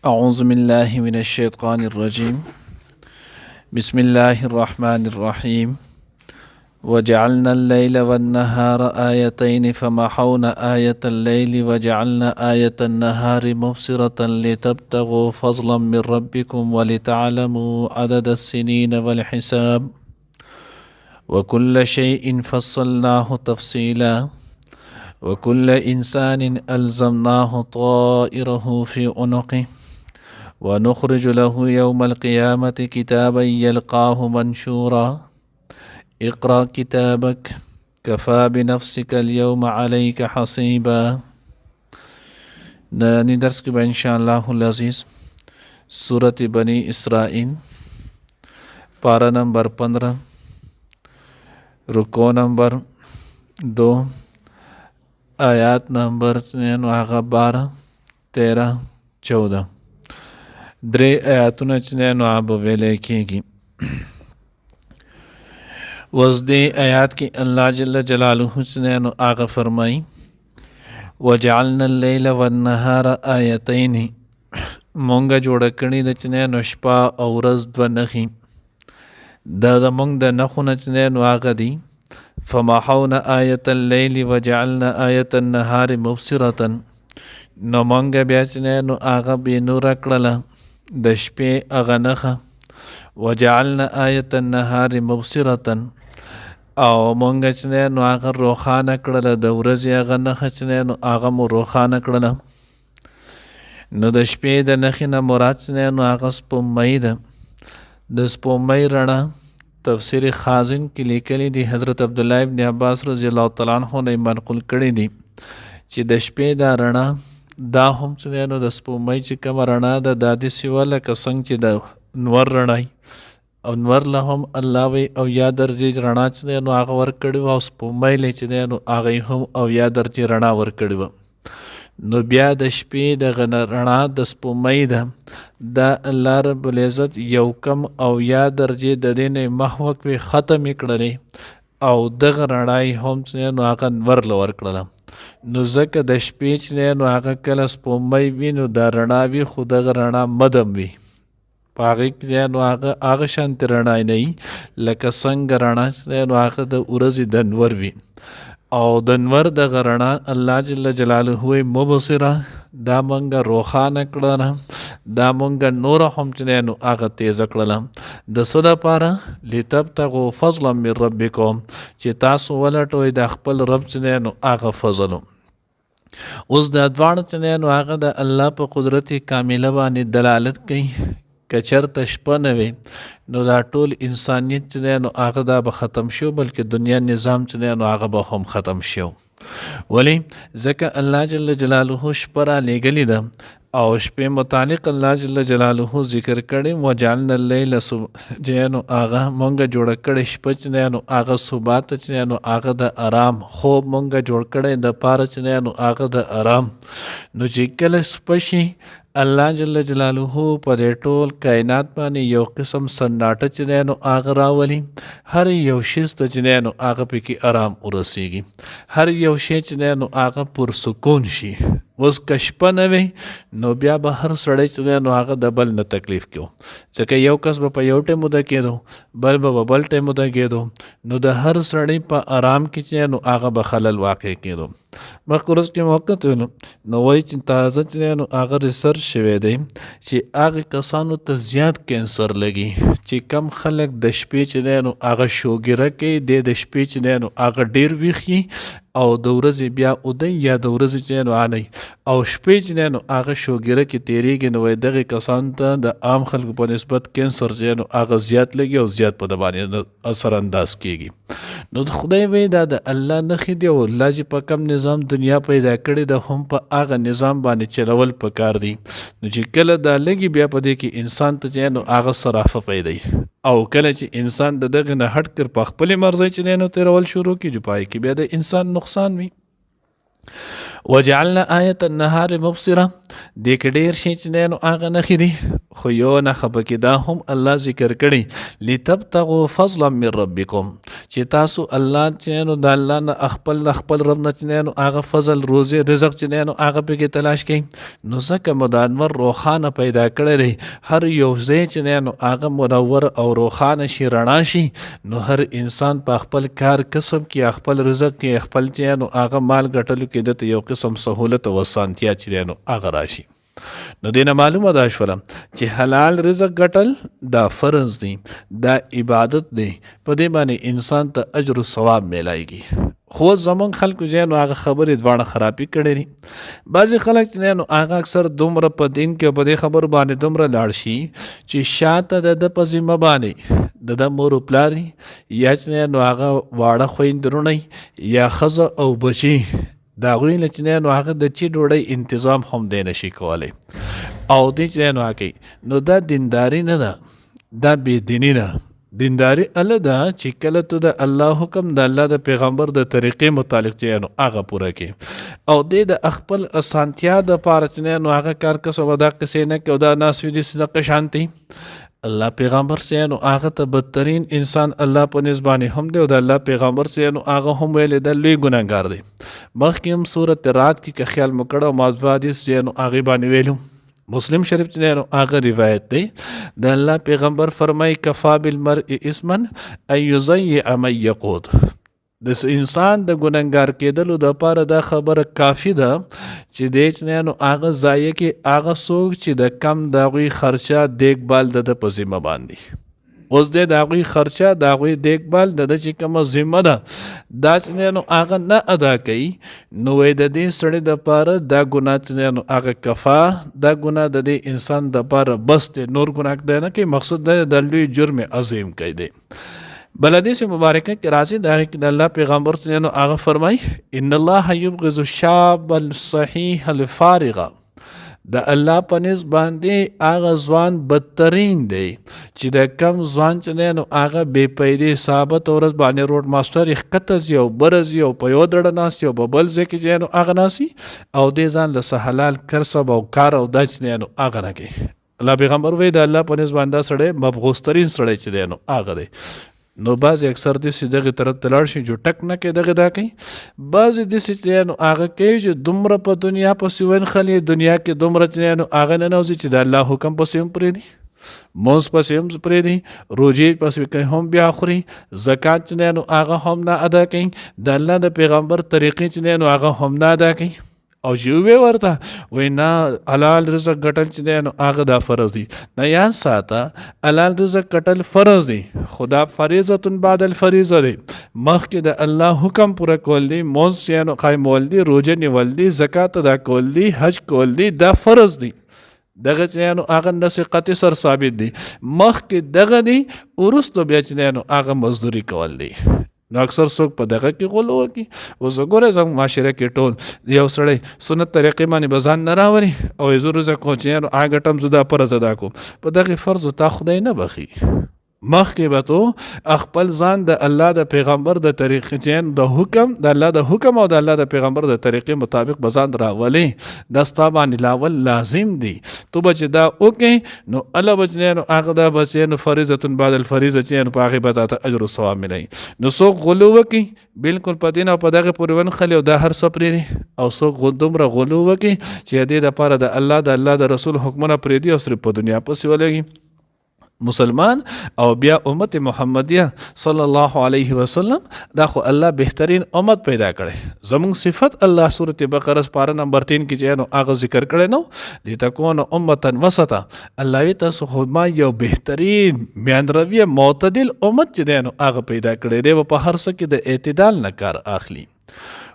أعوذ بالله من الشيطان الرجيم بسم الله الرحمن الرحيم وجعلنا الليل والنهار آيتين فمحونا آية الليل وجعلنا آية النهار مبصرة لتبتغوا فضلا من ربكم ولتعلموا عدد السنين والحساب وكل شيء فصلناه تفصيلا وكل إنسان ألزمناه طائره في عنقه ونخرج له يوم القيامة كتابا يلقاه منشورا اقرأ كتابك كفى بنفسك اليوم عليك حسيبا. نانی درس کی ان شاء اللہ العزیز سورت بنی اسرائیل پارہ نمبر 15 رکو نمبر 2 آیات نمبر 12 13 14 درې آیاتونه چې نو اب ویلې کېږي. اوس دې آیات کې الله جل جلاله چې نو هغه فرمایي وجعلنا الليل والنهار آیتین، مونږ جوړ کړي د چې نو شپه او ورځ دوه نښې، دا زمونږ د نښو نه چې نو هغه دي فمحونا آیة الليل وجعلنا آیة النهار مبصرة، نو مونږ بیا چې نو هغه بې نوره کړله د شپې هغه نښه، وجعلنا آیة النهار مبصرة، او مونږ چې نو هغه روښانه کړله د ورځې هغه نښه چې نو هغه مو روښانه کړله. نو د شپې د نښې نه مراد چې نو هغه سپوږمۍ ده. د سپوږمۍ رڼا تفسیر خازن کې لیکلی دی، حضرت عبدالله ابن عباس رضی الله تعالی عنہ نه منقول کړی دی چې د شپې دا رڼا دا هم چې نو د سپوږمۍ چې کومه رڼا ده دا داسې وه لکه څنګه چې د نور رڼا او نور له هم الله وی او یا درجې رڼا چې نو هغه ورکړې وه او سپوږمۍ له چې نو هغه هم او یا درجې رڼا ورکړې وه. نو بیا د شپې د رڼا د سپوږمۍ ده دا الله رب العزت یو کم او یا درجې د دې نه محو کړې ختم یې کړلې او دغه رڼا یې هم چې نو هغه نور له ورکړله. نو ځکه د شپې چې نو هغه کله سپوږمۍ وي نو دا رڼا وي خو دغه رڼا مدم وي، په هغې کې نو هغه شانتې رڼا نه وي لکه څنګه رڼا چې نو هغه د ورځې د نور وي. او د نور دغه رڼا الله جل جلاله مبصره، دا مونږ روښانه کړله، دا مونږ نور هم چې نو هغه تیزه کړله. د څه دپاره؟ لتبتغوا فضلا من ربکم، چې تاسو ولټوئ د خپل رب چې نو هغه فضل. اوس دا دواړه چې نو هغه د الله په قدرت کامله باندې دلالت کوي. که چېرته شپه نه وي نو دا ټول انسانیت چې نو هغه دا به ختم شو، بلکې دنیا نظام چې نو هغه به هم ختم شو. ولی ځکه الله جل جلاله شپه را لیږلې ده او شپې متعلق الله جل جلاله ذکر کړی وجعلنا الليل چې نو هغه مونږ جوړ کړی شپه چې نو هغه صبات چې نو هغه د آرام خوب مونږ جوړ کړی د پاره چې نو هغه د آرام. نو چې کله شپه شي الله جل جلاله په دې ټول کائنات باندې یو قسم سناټه چې نو هغه راولي، هر یو شی ته چې نو هغه پکې آرام ورسیږي، هر یو شی چې نو هغه پرسکون شي. اوس که شپه نه وي نو بیا به هر سړی چې نو هغه د بل نه تکلیف کیو، ځکه یو کس به په یو ټیم موده کېدو بل به بل ټیم موده کېدو، نو د هر سړی په آرام کې چې نو هغه به خلل واقع کېدو. مخکې ورځ کې وخت نو وایي چې تازه چې نو هغه ریسرچ شوی دی چې هغه کسانو ته زیات کینسر لګي چې کم خلک د شپې چې نو هغه شوګیره کوي، د شپې چې نو هغه ډیر ویښي او د ورځې بیا اودی یا د ورځې چې نو آنی او شپې چې نو هغه شوګیره کې تیریږي، نو دغه کسانو ته د عام خلکو په نسبت کینسر چې نو هغه زیات لګي او زیات په د باندې اثر انداز کیږي. نو خدای وی دا د الله نښې دی او الله چې په کم نظام دنیا پیدا کړې ده هم په هغه نظام باندې چلول پکار دی. نو چې کله دا لګي بیا په دې کې انسان ته چې نو هغه صرافه پیدا او کله چې انسان د دغه نه هټ کر په خپل مرزي چې نو تیرول شروع کیږي پای کې بیا د انسان نقصان وي. وجعلنا آیت النهار مبصره دې کې ډېر شي چې دی نو هغه نښې دي خو یو نښه پکې دا هم الله ذکر کړی لتبتغوا فضلا من ربکم چې تاسو الله چې نو د الله نه خپل رب نه چې نو هغه فضل روزي رزق چې دی نو هغه پکې تلاش کړئ نو ځکه مو د انور روښانه پیدا کړی دی هر یو ځای چې دی نو هغه منور او روښانه شي رڼا شي نو هر انسان په خپل کار کسب کې خپل رزق کې خپل چې نو هغه مال ګټلو کې دته یو قسم سهولت او اسانتیا چې دی نو هغه راشي نو دینه معلومه دا شوله چې حلال رزق ګټل دا فرض دی دا عبادت دی په دې باندې انسان ته اجر او ثواب میلایږي خو زمون خلکو چې نو هغه خبرې دواړه خرابې کړې دي بعضې خلک چې نو هغه اکثر دومره په دین کې په دې خبرو باندې دومره لاړ شي چې شاته د په ذمه باندې د مور او پلار یا چې نو هغه واړه خویندرونه یا ښځه او بچي دا غوی نه چې نو هغه د چی ډوډۍ انتظام هم دی نشي کولی او دی چې نو هغه نو دا دینداری نه ده دا بې دیني ده دینداری الله ده چې کله ته د الله حکم د الله د پیغمبر د طریقې متعلق چې نو هغه پوره کړي او د خپل اسانتیا د پاره چې نو هغه کار کسو دا کسې نه کې او دا ناس وي د صدقه شانتي الله پیغمبر چې نو هغه ته بدترین انسان الله په نسبانه هم دی او د الله پیغمبر چې نو هغه هم ویل د لوی ګناهګار دی مخکې هم سورۃ رات کې که خیال مکړه موضوع حدیث چې نو هغه باندې ویلو مسلم شریف چې نو هغه روایت دی د الله پیغمبر فرمای کفا بالمرء اسما ان یضيع من یقود د انسان د ګناهګار کېدلو د پاره دا خبره کافی ده چې د نو هغه ضایع کې هغه څوک چې د کم د هغوی خرچه دیکبال د په ذمه باندې اوس د هغوی خرچه د هغوی دیکبال د چې کومه ذمه ده دا چې نو هغه نه ادا کوي نو د دې سړي د پاره دا ګناه چې نو هغه کفا دا ګناه د دې انسان د پاره بس د نور ګناه دی نه کوي مقصود د لوی جرم عظیم کوي دی بل حدیث مبارکه کې راځي دا کې د الله پیغمبر صلی الله علیه وسلم فرمای ان الله یبغض الشاب الصحیح الفارغ د الله په نسبت باندې هغه ځوان بدترین دی چې د کم ځوان چې نو هغه بې پیدې ثابت ورځ باندې روډ ماستر ښکته ځي او بره ځي او په یو دړه ناست او په بل ځای کې چې نو هغه ناسي او دې ځان له حلال کسب او کار او دا چې نو هغه نه کوي الله پیغمبر وایي د الله په نسبت باندې سړی مبغوض ترین سړی چې دی نو هغه دی نو بعضې اکثر داسې دغې طرف ته لاړ شي جو ټک نه کوي دغې دا کوي بعضې داسې چې نو هغه کوي چې دومره په دنیا پسې ونښلي دنیا کې دومره چې نو هغه ننوځي چې د الله حکم پسې هم پرېږدي مونځ پسې هم پرېږدي روژې پسې هم بیا خوري زکات چې نو هغه هم نه ادا کوي د الله د پیغمبر طریقې چې نو هغه هم نه ادا کوي او چې وی ورته وای نه حلال رزق ګټل چې دی نو هغه دا فرض دی نه یاد ساته حلال رزق ګټل فرض دی خدا فریضه بعد الفریضه دی مخکې د الله حکم پوره کول دی مونځ چې نو قایمول دی روژه نیول دی زکات ادا کول دی حج کول دی دا فرض دی دغه چې نو هغه نص قطعي سر ثابت دی مخکې دغه دی وروسته بیا چې نو هغه مزدوري کول دی نو اکثر څوک په دغه کې غلو وکړي اوس وګوره زموږ معاشره کې ټول یو سړی سنت طریقې باندې به ځان نه راولي او یې زه روزه کوم چې هغه ګټم زه دا فرض ادا کوم په دغې فرض تا خدای نه بخي مخکې به تو خپل ځان د الله د پیغمبر د طریقې د حکم د الله د حکم او د الله د پیغمبر د طریقې مطابق به ځان راولي دا ستا باندې لاول لازم دی تو به چې دا وکړې نو الله به چې نو هغه دا به چې نو فریضه بعد الفریضه چې نو په هغې به تاته اجر او ثواب ملوي نو څوک غلو وکړي بلکل په دین او په دغې پورې ونښلي او دا هر څه پرېږدي او څوک دومره غلو وکړي چې دې دپاره د الله د رسول حکمونه پرېږدي او صرف په دنیا پسې ولګي مسلمان او بیا امت محمدیه صلی الله علیه وسلم دا خو الله بهترین امت پیدا کړي زموږ صفت الله سورۃ بقره پاره نمبر 3 کې چې نو هغه ذکر کړي نو لتكون امه وسطا الله وی تاسو خو ما یو بهترین میانروی معتدل امت چې نو هغه پیدا کړي دی په هر څه کې د اعتدال نه کار اخلي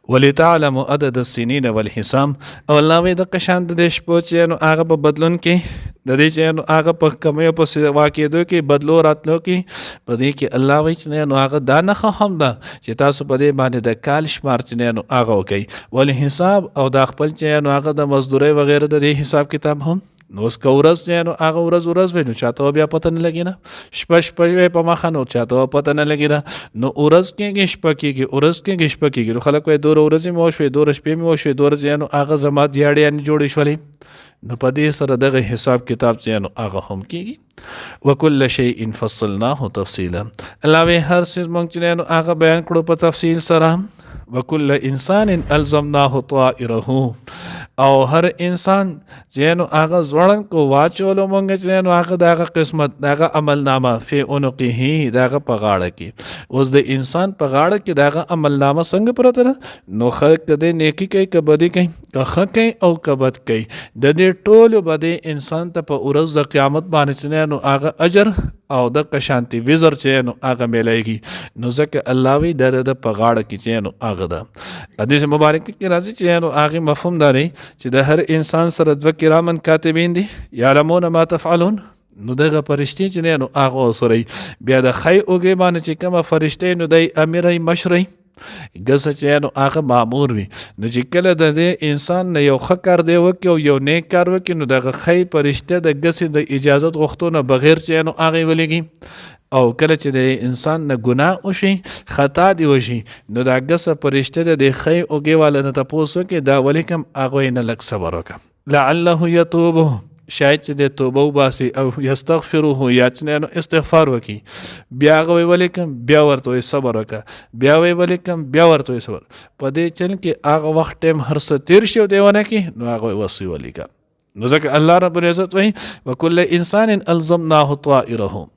ولتعلموا عدد السنين والحساب او الله وی د قشان د شپو چې نو هغه په بدلون کې د دې چې نو هغه په کمیو په واقعېدو کې بدلو راتلو کې په دې کې الله وی چې نو هغه دا نښه هم ده چې تاسو په دې باندې د کال شمار چې نو هغه وکړئ ولحساب او د خپل چې نو هغه د مزدورۍ وغیره د دې حساب کتاب هم نو اوس که ورځ چې نو هغه ورځ وي نو چاته بیا پته نه لګي نه، شپه وي په مخه نو چاته پته نه لګي نه. نو ورځ کېږي شپه کېږي نو خلک وایي دوره ورځې مې وشوې، دوره شپې مې وشوې، دوره نو هغه زما دیاړې جوړې شولې. نو په دې سره دغه حساب کتاب چې نو هغه هم کېږي. وکل شیء فصلناه تفصیلا، الله وی هر څه مونږ چې نو هغه بیان کړو په تفصیل سره. وکل انسان الزمناه طائره، او هر انسان چې نو هغه ځوړن کو واچولو مونږ چې نو هغه دغه قسمت دغه عمل نامه فی عنقه دغه په غاړه کې. اوس د انسان په غاړه کې دغه عمل نامه څنګه پرته ده؟ نو خلک کده نیکی کوي که بدی کوي، که ښه کوي او که بد کوي، د دې ټولو به د انسان ته په ورځ د قیامت باندې چې نو هغه اجر او د قشانتی وزر چې نو هغه ملیږي. نو ځکه الله وی د په غاړه کې چې نو هغه ده. حدیث مبارک کې راځي چې نو هغه مفهوم دی چې د هر انسان سره دوه کرامن کاتبین دي یعلمون ما تفعلون. نو دغه فرشتي چې نو هغه سره بیا د خی اوګې باندې چې کومه فرشتي نو د امیرای مشري ګسه چې نو هغه مامور وي. نو چې کله د انسان نه یو ښه کار دی وکړي او یو نیک کار وکړي نو دغه خی فرشته د ګسې د اجازت غوښتنه بغیر چې نو هغه ولګي. او کله چې د انسان نه ګناه وشي، خطا دی وشي، نو دا ګسه فرشته د خی اوګې والا نه تپوس وکړي دا ولې کوم هغه یې نه لږ صبر وکړه لعله یتوب، شاید چې د توبه وباسي او یستغفره یا چې نو استغفار وکړي. بیا هغه ولې کوم بیا ورته صبر وکړه، بیا ولې کوم بیا ورته صبر. په دې چل کې هغه وخت ټیم هر څه تیر شي او دیونه کې نو هغه وصي ولیکه. نو ځکه الله رب العزت وایي وکل انسان الزمناه طائره.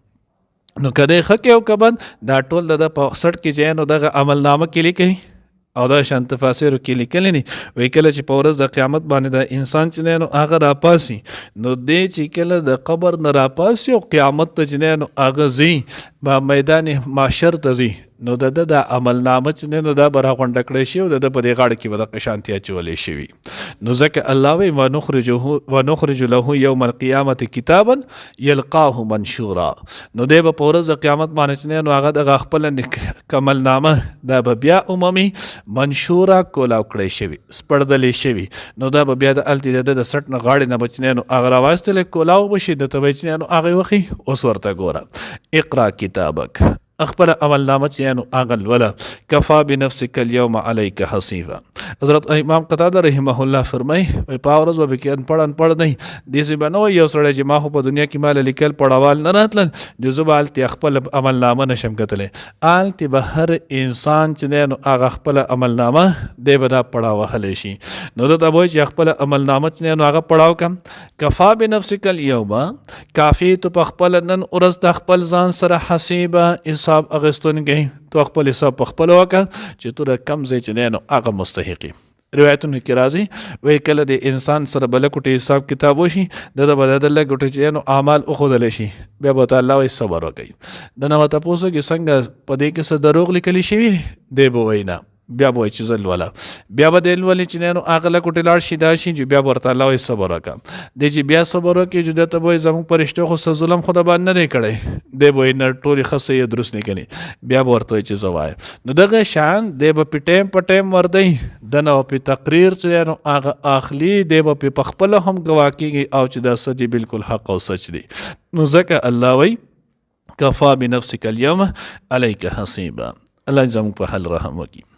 نو کده ښه او کبد دا ټول د په 61 کې چې نو دغه عمل نامه کې لیکي او دا شان تفاسیر کې لیکل دي. وی کله چې په ورځ د قیامت باندې د انسان چې نو هغه راپاسي نو دې چې کله د قبر نه راپاسي او قیامت ته چې نو هغه ځي په میدان محشر ته ځي نو د عمل نامه چې نو دا برا غونډه کړی شي او د په دې غاړه کې به د قشانتیا چولې شي. نو ځکه الله وی ونخرج له یوم القیامت کتابا یلقاه منشورا. نو دې په ورځ د قیامت باندې چې نو هغه د خپل عمل نامه دا به بیا عمومي منشورا کولاو کړی شوی سپړدلې شوی. نو دا به بیا د التی د 60 نه غاړې نه بچنه نو هغه راوستل کولاو بشي د تبچنه نو هغه وخی اوس ورته ګوره اقرا کتابک خپل عمل نامه چې نو اغل ولا کفا بنفسک اليوم علیک حسیبا. حضرت امام قتاده رحمه الله فرمای وي په ورځ به کې پړ نه دې سی بنو یو سړی چې ما خو په دنیا کې مال لیکل پړاوال نه راتل د زبال تی خپل عمل نامه نشم کتلې آل تی به هر انسان چې نو هغه خپل عمل نامه دې به دا پړاوه شي. نو دا به چې خپل عمل نامه چې نو هغه پړاو کم کفا بنفسک اليوم کافی تو په خپل نن ورځ د خپل ځان سره حسیبا حساب اغستون گئی تو خپل حساب په خپل وکړه چې تو د کم ځای چې نو هغه مستحقي. روایتونو کې راځي وی کله د انسان سره بل کوټي حساب کتاب وشي د بدل کوټي چې نو اعمال اخذل شي بیا به الله وي صبر وکړي. د نو تاسو کې څنګه په دې کې څه دروغ لیکل شي دی به وینا بیا به چې زل ولا بیا به دل ولې چې نو اغله کوټي لاړ شي دا شي بیا ورته الله وي صبر وکړه. د چې بیا صبر وکړي چې د ته وي زموږ پرشتو خو ظلم خدا باندې نه کړي دی به نه ټولي خصه درست نه کړي بیا ورته چې زوای. نو دغه شان دی به پټیم وردی د نو په تقریر چې نو هغه اخلي دی به په خپل هم گواکیږي او چې دا سدي بالکل حق او سچ دی. نو ځکه الله وی کفا بنفسک اليوم علیک حسیبا. الله زموږ په حل رحم وکړي.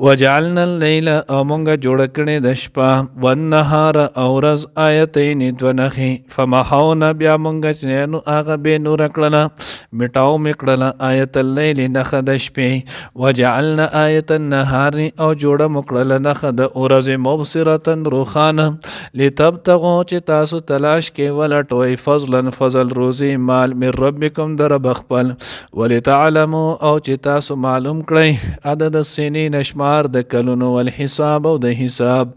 وجعلنا الليل او مونږه جوړ کړې د شپه والنهار او ورځ آیتین دوه نښې فمحونا بیا مونږه چې نو هغه بې نوره کړله مټاو مې کړله آیت اللیل نښه د شپې وجعلنا آیت النهار او جوړه مو کړله نښه د ورځې مبصرة روښانه لتبتغوا چې تاسو تلاش کې ولټوئ فضل روزي مال من ربکم در رب خپل ولتعلموا او چې تاسو معلوم کړئ عدد السنین شمار د کلونو والحساب او د حساب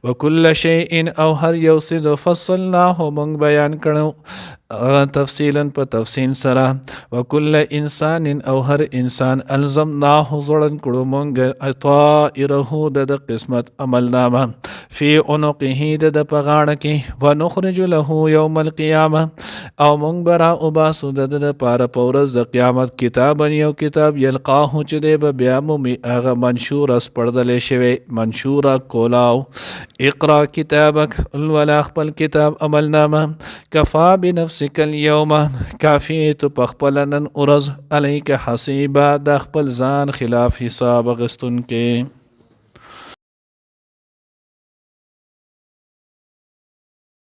وکل شیء او هر یو څه فصلناه مونږ بیان کړو تفصیلا په تفصیل سره وکل انسان او هر انسان الزمناه زړن کړو مونږ طائره د قسمت عمل نامه فی عنقه د پغاړه کې ونخرج له یوم القیامه او مونږ برا وباسو د پاره پورز د قیامت کتاب یو کتاب یلقاه چې دی به بیا مومي هغه منشور اس پړدلې شوی منشور کولاو اقرا کتابک ولا خپل کتاب عمل نامه کفا بنفسک اليوم کافی تو پخپلنن ارز علیک حسیبا د خپل ځان خلاف حساب غستون کې